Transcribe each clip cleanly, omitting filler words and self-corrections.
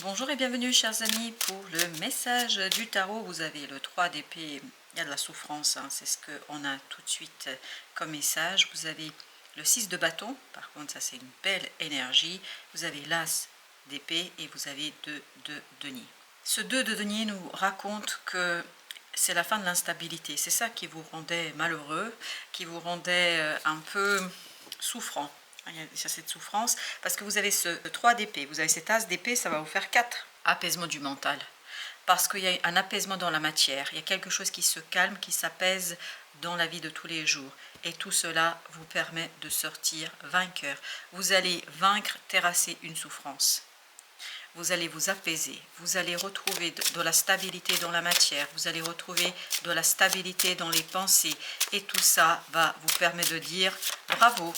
Bonjour et bienvenue chers amis pour le message du tarot. Vous avez le 3 d'épée, il y a de la souffrance, hein, c'est ce qu'on a tout de suite comme message. Vous avez le 6 de bâton, par contre ça c'est une belle énergie. Vous avez l'as d'épée et vous avez 2 de denier. Ce 2 de denier nous raconte que c'est la fin de l'instabilité. C'est ça qui vous rendait malheureux, qui vous rendait un peu souffrant. Il y a cette souffrance parce que vous avez ce 3 d'épée, vous avez cet as d'épée, ça va vous faire 4 apaisement du mental. Parce qu'il y a un apaisement dans la matière, il y a quelque chose qui se calme, qui s'apaise dans la vie de tous les jours. Et tout cela vous permet de sortir vainqueur. Vous allez vaincre, terrasser une souffrance. Vous allez vous apaiser, vous allez retrouver de la stabilité dans la matière, vous allez retrouver de la stabilité dans les pensées. Et tout ça va vous permettre de dire bravo.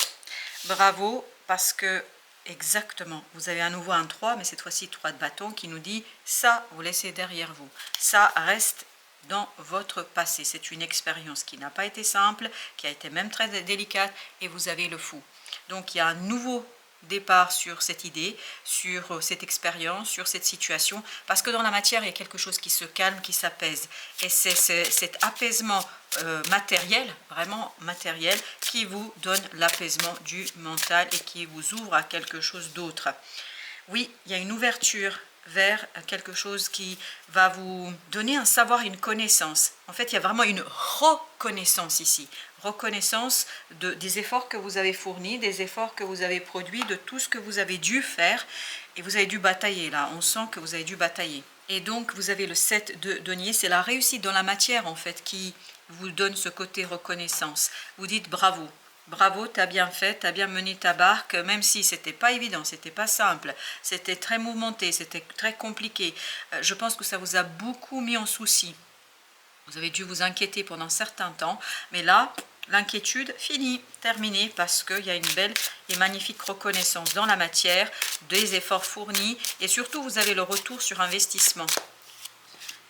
Bravo, parce que exactement, vous avez à nouveau un 3, mais cette fois-ci 3 de bâton qui nous dit ça, vous laissez derrière vous. Ça reste dans votre passé. C'est une expérience qui n'a pas été simple, qui a été même très délicate, et vous avez le fou. Donc il y a un nouveau départ sur cette idée, sur cette expérience, sur cette situation, parce que dans la matière, il y a quelque chose qui se calme, qui s'apaise. Et c'est cet apaisement matériel, vraiment matériel, qui vous donne l'apaisement du mental et qui vous ouvre à quelque chose d'autre. Oui, il y a une ouverture vers quelque chose qui va vous donner un savoir, une connaissance. En fait, il y a vraiment une reconnaissance ici. Reconnaissance des efforts que vous avez fournis, des efforts que vous avez produits, de tout ce que vous avez dû faire. Et vous avez dû batailler là, on sent que vous avez dû batailler. Et donc, vous avez le 7 de denier, c'est la réussite dans la matière en fait qui vous donne ce côté reconnaissance. Vous dites bravo. Bravo, tu as bien fait, tu as bien mené ta barque, même si c'était pas évident, c'était pas simple, c'était très mouvementé, c'était très compliqué. Je pense que ça vous a beaucoup mis en souci. Vous avez dû vous inquiéter pendant un certain temps, mais là, l'inquiétude finie, terminée, parce qu'il y a une belle et magnifique reconnaissance dans la matière, des efforts fournis, et surtout vous avez le retour sur investissement.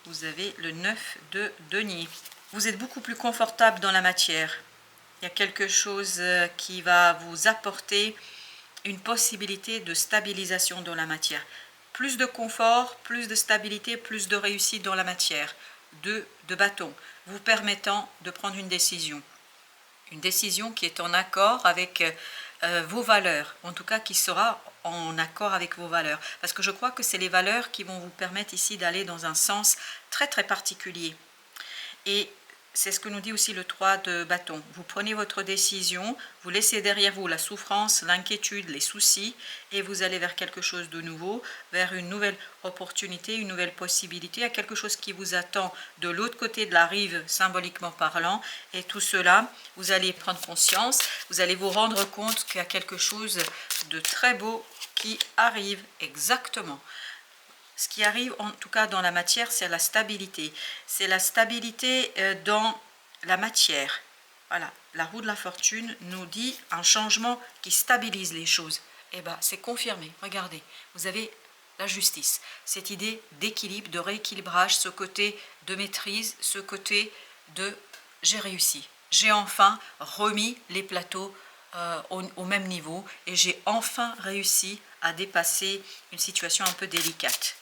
Vous avez le 9 de denier. Vous êtes beaucoup plus confortable dans la matière. Il y a quelque chose qui va vous apporter une possibilité de stabilisation dans la matière. Plus de confort, plus de stabilité, plus de réussite dans la matière. De bâton, vous permettant de prendre une décision. Une décision qui est en accord avec vos valeurs, en tout cas qui sera en accord avec vos valeurs. Parce que je crois que c'est les valeurs qui vont vous permettre ici d'aller dans un sens très très particulier. Et c'est ce que nous dit aussi le 3 de bâton. Vous prenez votre décision, vous laissez derrière vous la souffrance, l'inquiétude, les soucis, et vous allez vers quelque chose de nouveau, vers une nouvelle opportunité, une nouvelle possibilité, à quelque chose qui vous attend de l'autre côté de la rive, symboliquement parlant. Et tout cela, vous allez prendre conscience, vous allez vous rendre compte qu'il y a quelque chose de très beau qui arrive exactement. Ce qui arrive, en tout cas dans la matière, c'est la stabilité. C'est la stabilité dans la matière. Voilà, la roue de la fortune nous dit un changement qui stabilise les choses. Eh bien, c'est confirmé. Regardez, vous avez la justice. Cette idée d'équilibre, de rééquilibrage, ce côté de maîtrise, ce côté de « j'ai réussi ». J'ai enfin remis les plateaux au même niveau et j'ai enfin réussi à dépasser une situation un peu délicate.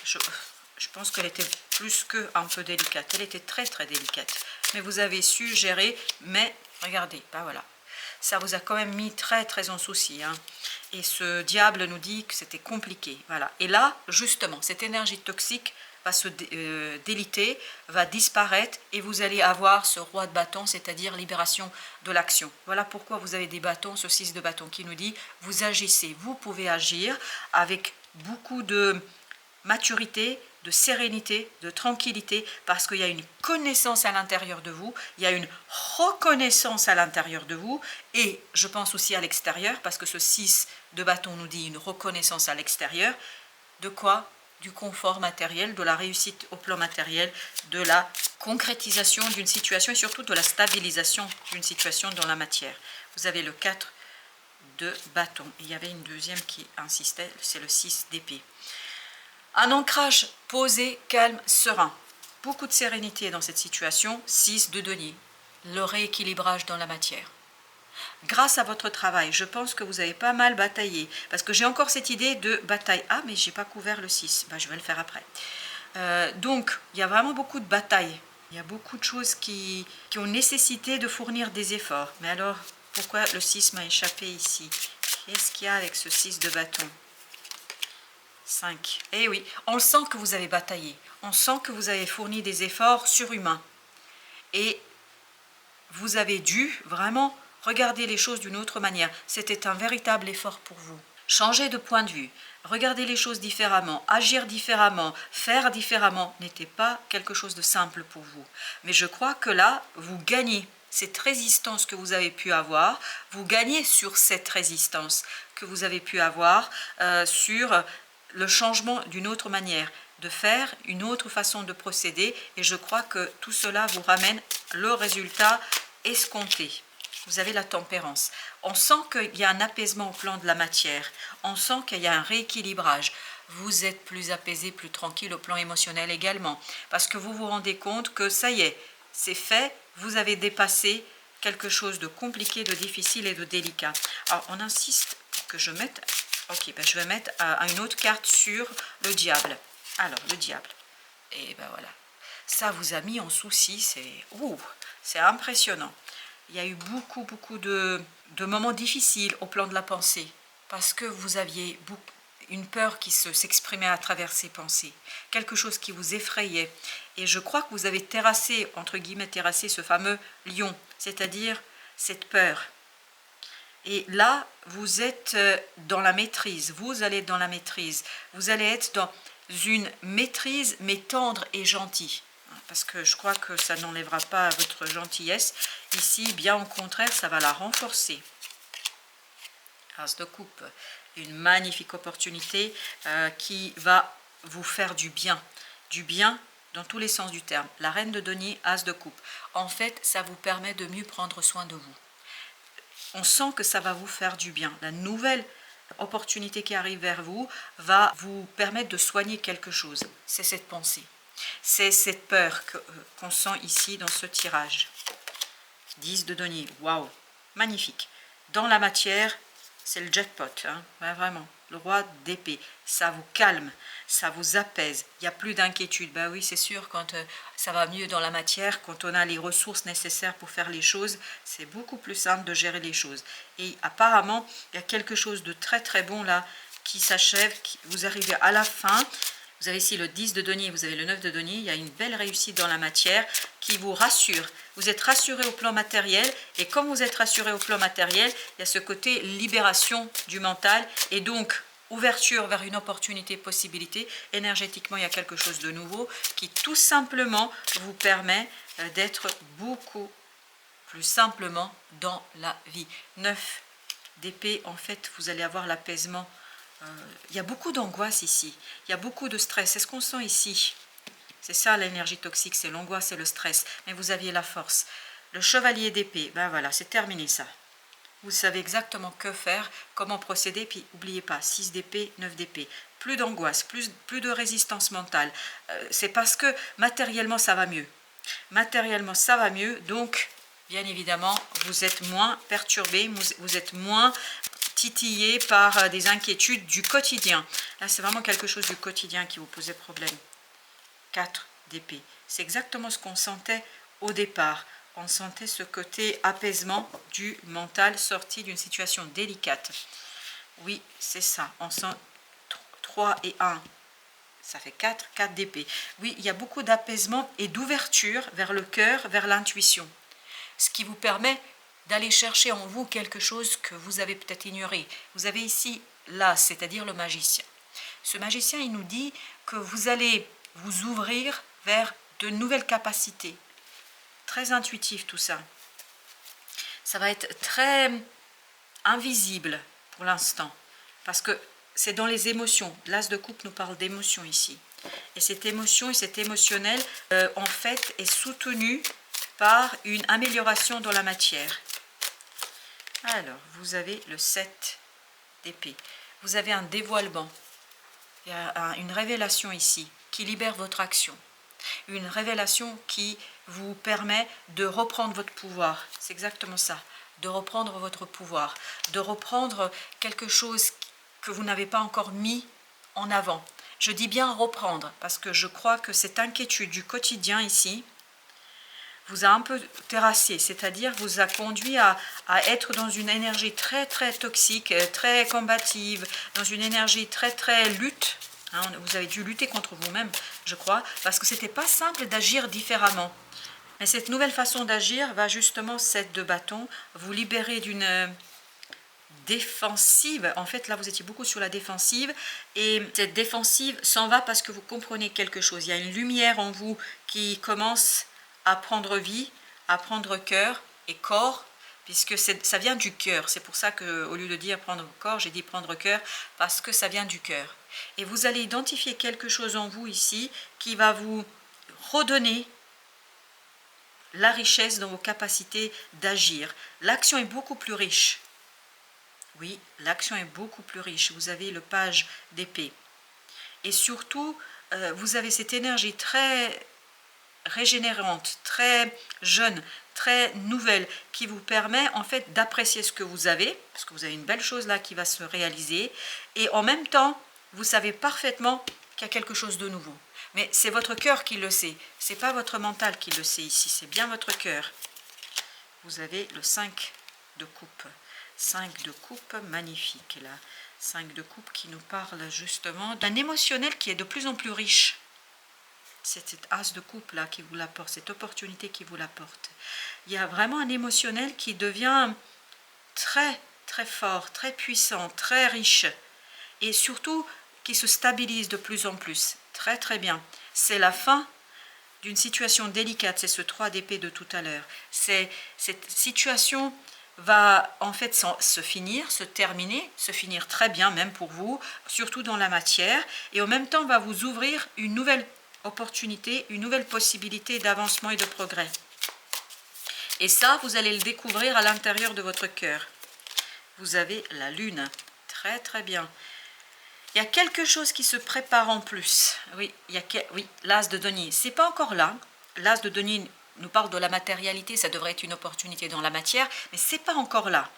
Je pense qu'elle était plus qu'un peu délicate. Elle était très très délicate. Mais vous avez su gérer. Mais regardez, ben voilà. Ça vous a quand même mis très très en souci. Hein. Et ce diable nous dit que c'était compliqué. Voilà. Et là, justement, cette énergie toxique va se déliter, va disparaître. Et vous allez avoir ce roi de bâton, c'est-à-dire libération de l'action. Voilà pourquoi vous avez des bâtons, ce 6 de bâton qui nous dit, vous agissez. Vous pouvez agir avec beaucoup de maturité, de sérénité, de tranquillité, parce qu'il y a une connaissance à l'intérieur de vous, il y a une reconnaissance à l'intérieur de vous, et je pense aussi à l'extérieur, parce que ce 6 de bâton nous dit une reconnaissance à l'extérieur. De quoi? Du confort matériel, de la réussite au plan matériel, de la concrétisation d'une situation et surtout de la stabilisation d'une situation dans la matière. Vous avez le 4 de bâton. Et il y avait une deuxième qui insistait, c'est le 6 d'épée. Un ancrage posé, calme, serein. Beaucoup de sérénité dans cette situation. 6 de denier. Le rééquilibrage dans la matière. grâce à votre travail. Je pense que vous avez pas mal bataillé. Parce que j'ai encore cette idée de bataille. Ah, mais j'ai pas couvert le 6. Ben, je vais le faire après. Donc, il y a vraiment beaucoup de batailles. Il y a beaucoup de choses qui ont nécessité de fournir des efforts. Mais alors, pourquoi le 6 m'a échappé ici? Qu'est-ce qu'il y a avec ce 6 de bâton? 5. Eh oui, on sent que vous avez bataillé. On sent que vous avez fourni des efforts surhumains. Et vous avez dû vraiment regarder les choses d'une autre manière. C'était un véritable effort pour vous. Changer de point de vue, regarder les choses différemment, agir différemment, faire différemment n'était pas quelque chose de simple pour vous. Mais je crois que là, vous gagnez cette résistance que vous avez pu avoir, vous gagnez sur cette résistance que vous avez pu avoir, sur le changement d'une autre manière de faire, une autre façon de procéder, et je crois que tout cela vous ramène le résultat escompté. Vous avez la tempérance. On sent qu'il y a un apaisement au plan de la matière. On sent qu'il y a un rééquilibrage. Vous êtes plus apaisé, plus tranquille au plan émotionnel également. Parce que vous vous rendez compte que ça y est, c'est fait. Vous avez dépassé quelque chose de compliqué, de difficile et de délicat. Alors, on insiste pour que je mette... Ok, ben je vais mettre une autre carte sur le diable. Alors, le diable. Et ben voilà. Ça vous a mis en souci. C'est impressionnant. Il y a eu beaucoup de moments difficiles au plan de la pensée, parce que vous aviez une peur qui s'exprimait à travers ces pensées, quelque chose qui vous effrayait. Et je crois que vous avez terrassé, entre guillemets, terrassé ce fameux lion, c'est-à-dire cette peur. Et là, vous êtes dans la maîtrise, vous allez être dans la maîtrise, vous allez être dans une maîtrise, mais tendre et gentille. Parce que je crois que ça n'enlèvera pas votre gentillesse. Ici, bien au contraire, ça va la renforcer. As de coupe, une magnifique opportunité qui va vous faire du bien dans tous les sens du terme. La reine de denier, as de coupe. En fait, ça vous permet de mieux prendre soin de vous. On sent que ça va vous faire du bien. La nouvelle opportunité qui arrive vers vous va vous permettre de soigner quelque chose. C'est cette pensée. C'est cette peur qu'on sent ici dans ce tirage. 10 de denier, waouh, magnifique. Dans la matière, c'est le jackpot, hein, ouais, vraiment. Le roi d'épée, ça vous calme, ça vous apaise, il n'y a plus d'inquiétude. Ben oui, c'est sûr, quand ça va mieux dans la matière, quand on a les ressources nécessaires pour faire les choses, c'est beaucoup plus simple de gérer les choses. Et apparemment, il y a quelque chose de très bon là qui s'achève, vous arrivez à la fin. Vous avez ici le 10 de denier, vous avez le 9 de denier. Il y a une belle réussite dans la matière qui vous rassure. Vous êtes rassuré au plan matériel. Et comme vous êtes rassuré au plan matériel, il y a ce côté libération du mental. Et donc, ouverture vers une opportunité, possibilité. Énergétiquement, il y a quelque chose de nouveau qui tout simplement vous permet d'être beaucoup plus simplement dans la vie. 9 d'épée, en fait, vous allez avoir l'apaisement. Il y a beaucoup d'angoisse ici, il y a beaucoup de stress, c'est ce qu'on sent ici. C'est ça l'énergie toxique, c'est l'angoisse, c'est le stress. Mais vous aviez la force. Le chevalier d'épée, ben voilà, c'est terminé ça. Vous savez exactement que faire, comment procéder, puis n'oubliez pas, 6 d'épée, 9 d'épée. Plus d'angoisse, plus de résistance mentale. C'est parce que matériellement ça va mieux. Matériellement ça va mieux, donc bien évidemment vous êtes moins perturbé, vous êtes moins titillé par des inquiétudes du quotidien. Là, c'est vraiment quelque chose du quotidien qui vous posait problème. 4 d'épée. C'est exactement ce qu'on sentait au départ. On sentait ce côté apaisement du mental sorti d'une situation délicate. Oui, c'est ça. On sent 3 et 1. Ça fait 4 d'épée. Oui, il y a beaucoup d'apaisement et d'ouverture vers le cœur, vers l'intuition. Ce qui vous permet d'aller chercher en vous quelque chose que vous avez peut-être ignoré. Vous avez ici l'as, c'est-à-dire le magicien. Ce magicien, il nous dit que vous allez vous ouvrir vers de nouvelles capacités. Très intuitif tout ça. Ça va être très invisible pour l'instant, parce que c'est dans les émotions. L'as de coupe nous parle d'émotion ici. Et cette émotion et cet émotionnel, en fait, est soutenu par une amélioration dans la matière. Alors, vous avez le 7 d'épée. Vous avez un dévoilement. Il y a une révélation ici qui libère votre action. Une révélation qui vous permet de reprendre votre pouvoir. C'est exactement ça. de reprendre votre pouvoir, de reprendre quelque chose que vous n'avez pas encore mis en avant. Je dis bien reprendre, parce que je crois que cette inquiétude du quotidien ici vous a un peu terrassé, c'est-à-dire vous a conduit à être dans une énergie très très toxique, très combative, dans une énergie très très lutte. Hein, vous avez dû lutter contre vous-même, je crois, parce que c'était pas simple d'agir différemment. Mais cette nouvelle façon d'agir va justement, 7 de bâton, vous libérer d'une défensive. En fait, là, vous étiez beaucoup sur la défensive. Et cette défensive s'en va parce que vous comprenez quelque chose. Il y a une lumière en vous qui commence à prendre vie, à prendre cœur et corps, puisque ça vient du cœur. C'est pour ça qu'au lieu de dire prendre corps, j'ai dit prendre cœur, parce que ça vient du cœur. Et vous allez identifier quelque chose en vous ici qui va vous redonner la richesse dans vos capacités d'agir. L'action est beaucoup plus riche. Oui, l'action est beaucoup plus riche. Vous avez le page d'épée. Et surtout, vous avez cette énergie très régénérante, très jeune, très nouvelle, qui vous permet en fait d'apprécier ce que vous avez, parce que vous avez une belle chose là qui va se réaliser, et en même temps, vous savez parfaitement qu'il y a quelque chose de nouveau. Mais c'est votre cœur qui le sait, c'est pas votre mental qui le sait ici, c'est bien votre cœur. Vous avez le 5 de coupe. 5 de coupe, magnifique là. 5 de coupe qui nous parle justement d'un émotionnel qui est de plus en plus riche. C'est cet as de coupe là qui vous l'apporte, cette opportunité qui vous l'apporte. Il y a vraiment un émotionnel qui devient très très fort, très puissant, très riche et surtout qui se stabilise de plus en plus. Très très bien. C'est la fin d'une situation délicate, c'est ce 3 d'épée de tout à l'heure. Cette situation va en fait se finir, se terminer, se finir très bien même pour vous, surtout dans la matière, et en même temps va vous ouvrir une nouvelle opportunité, une nouvelle possibilité d'avancement et de progrès. Et ça, vous allez le découvrir à l'intérieur de votre cœur. Vous avez la lune, très très bien. Il y a quelque chose qui se prépare en plus. Oui, oui, l'as de denier, c'est pas encore là. L'as de denier nous parle de la matérialité, ça devrait être une opportunité dans la matière, mais c'est pas encore là.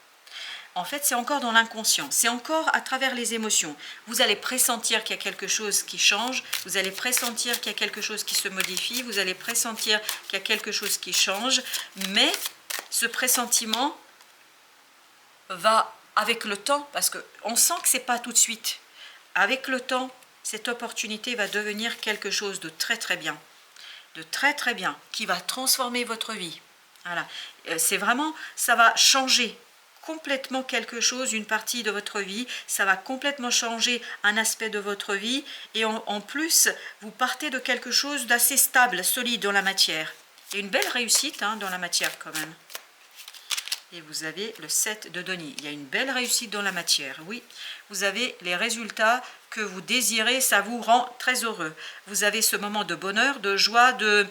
En fait, c'est encore dans l'inconscient, c'est encore à travers les émotions. Vous allez pressentir qu'il y a quelque chose qui change, vous allez pressentir qu'il y a quelque chose qui se modifie, vous allez pressentir qu'il y a quelque chose qui change, mais ce pressentiment va avec le temps, parce qu'on sent que ce n'est pas tout de suite. Avec le temps, cette opportunité va devenir quelque chose de très très bien. De très très bien, qui va transformer votre vie. Voilà, c'est vraiment, ça va changer complètement quelque chose, une partie de votre vie, ça va complètement changer un aspect de votre vie, et en plus, vous partez de quelque chose d'assez stable, solide dans la matière. Et une belle réussite hein, dans la matière quand même. Et vous avez le 7 de denier. Il y a une belle réussite dans la matière, oui. Vous avez les résultats que vous désirez, ça vous rend très heureux. Vous avez ce moment de bonheur, de joie, de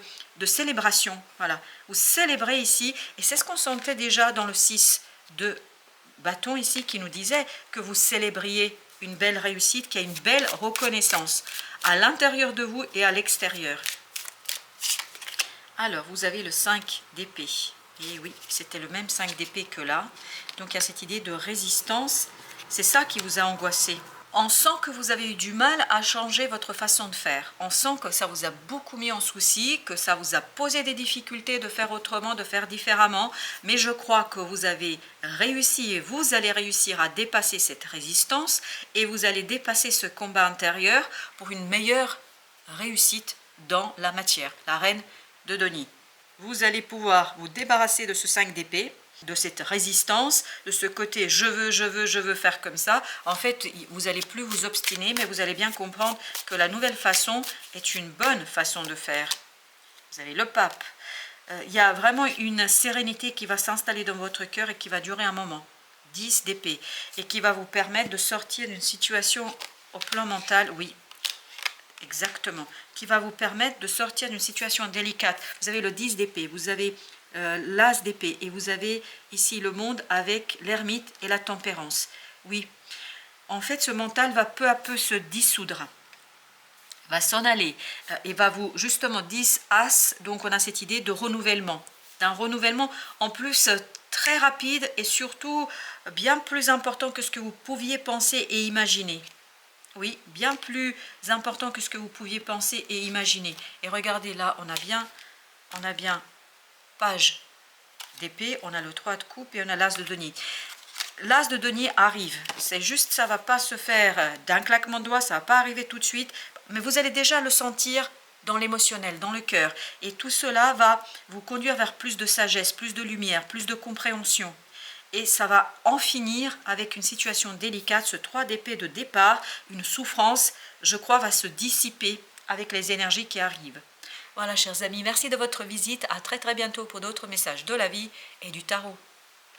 célébration. Voilà, vous célébrez ici, et c'est ce qu'on sentait déjà dans le 6 de bâton ici, qui nous disait que vous célébriez une belle réussite, qu'il y a une belle reconnaissance à l'intérieur de vous et à l'extérieur. Alors, vous avez le 5 d'épée. Et oui, c'était le même 5 d'épée que là. Donc il y a cette idée de résistance. C'est ça qui vous a angoissé. On sent que vous avez eu du mal à changer votre façon de faire. On sent que ça vous a beaucoup mis en souci, que ça vous a posé des difficultés de faire autrement, de faire différemment. Mais je crois que vous avez réussi et vous allez réussir à dépasser cette résistance et vous allez dépasser ce combat intérieur pour une meilleure réussite dans la matière. La reine de denier. Vous allez pouvoir vous débarrasser de ce 5 d'épée, de cette résistance, de ce côté je veux faire comme ça. En fait, vous n'allez plus vous obstiner, mais vous allez bien comprendre que la nouvelle façon est une bonne façon de faire. Vous avez le pape. Il y a vraiment une sérénité qui va s'installer dans votre cœur et qui va durer un moment. 10 d'épée. Et qui va vous permettre de sortir d'une situation au plan mental, oui. Exactement, qui va vous permettre de sortir d'une situation délicate. Vous avez le 10 d'épée, vous avez l'as d'épée, et vous avez ici le monde avec l'ermite et la tempérance. Oui, en fait, ce mental va peu à peu se dissoudre, va s'en aller, et va vous, justement, 10 as, donc on a cette idée de renouvellement, d'un renouvellement en plus très rapide et surtout bien plus important que ce que vous pouviez penser et imaginer. Oui, bien plus important que ce que vous pouviez penser et imaginer. Et regardez là, on a bien page d'épée, on a le 3 de coupe et on a l'as de denier. L'as de denier arrive, c'est juste, ça va pas se faire d'un claquement de doigts, ça va pas arriver tout de suite, mais vous allez déjà le sentir dans l'émotionnel, dans le cœur. Et tout cela va vous conduire vers plus de sagesse, plus de lumière, plus de compréhension. Et ça va en finir avec une situation délicate, ce 3 d'épée de départ, une souffrance, je crois, va se dissiper avec les énergies qui arrivent. Voilà, chers amis, merci de votre visite. À très très bientôt pour d'autres messages de la vie et du tarot.